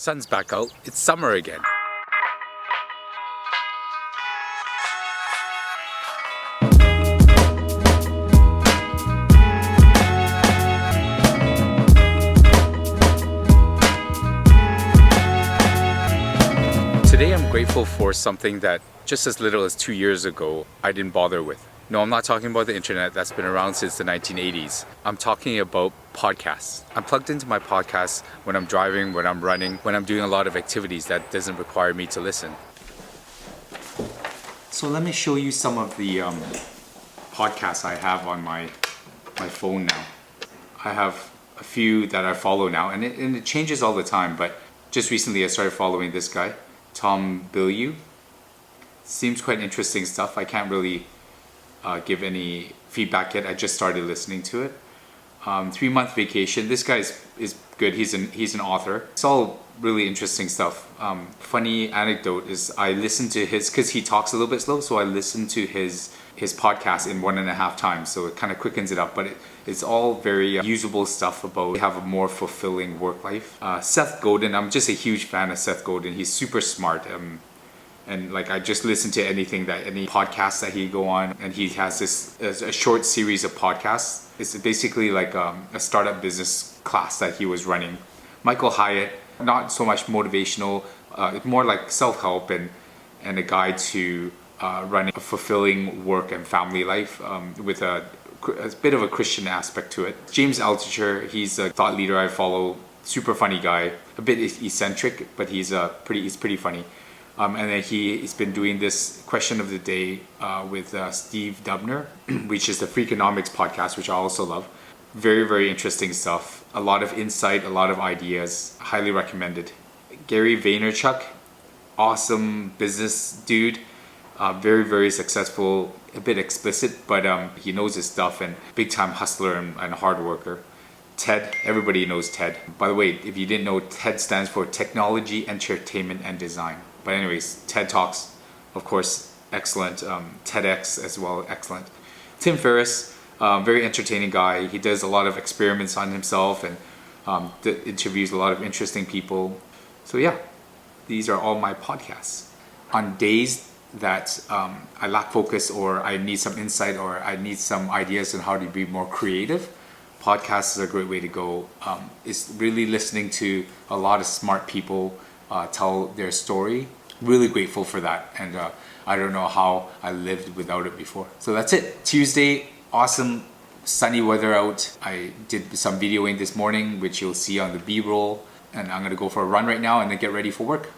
Sun's back out. It's summer again. Today I'm grateful for something that just as little as 2 years ago I didn't bother with. No, I'm not talking about the internet that's been around since the 1980s. I'm talking about podcasts. I'm plugged into my podcasts when I'm driving, when I'm running, when I'm doing a lot of activities that doesn't require me to listen. So let me show you some of the podcasts I have on my phone now. I have a few that I follow now, and it changes all the time, but just recently I started following this guy, Tom Bilyeu. Seems quite interesting stuff. I can't really give any feedback yet. I just started listening to it. 3-month Vacation. This guy is good. He's an author. It's all really interesting stuff. Funny anecdote is I listen to his, because he talks a little bit slow, so I listen to his podcast in 1.5 times, so it kind of quickens it up, but it's all very usable stuff about have a more fulfilling work life. Seth Godin, I'm just a huge fan of Seth Godin. He's super smart. And like I just listen to any podcast that he go on, and he has a short series of podcasts. It's basically like a startup business class that he was running. Michael Hyatt, not so much motivational, more like self-help and a guide to running a fulfilling work and family life with a bit of a Christian aspect to it. James Altucher, he's a thought leader I follow. Super funny guy, a bit eccentric, but he's pretty funny. And then he's been doing this question of the day with Steve Dubner, which is the Freakonomics podcast, which I also love. Very, very interesting stuff. A lot of insight, a lot of ideas. Highly recommended. Gary Vaynerchuk, awesome business dude. Very, very successful. A bit explicit, but he knows his stuff, and big time hustler and hard worker. TED, everybody knows TED. By the way, if you didn't know, TED stands for Technology, Entertainment, and Design. But anyways, TED Talks, of course, excellent. TEDx as well, excellent. Tim Ferriss, very entertaining guy. He does a lot of experiments on himself and interviews a lot of interesting people. So yeah, these are all my podcasts. On days that I lack focus, or I need some insight, or I need some ideas on how to be more creative, podcasts is a great way to go. It's really listening to a lot of smart people tell their story. Really grateful for that, and I don't know how I lived without it before. So that's it. Tuesday, awesome sunny weather out. I did some videoing this morning, which you'll see on the B-roll, and I'm gonna go for a run right now and then get ready for work.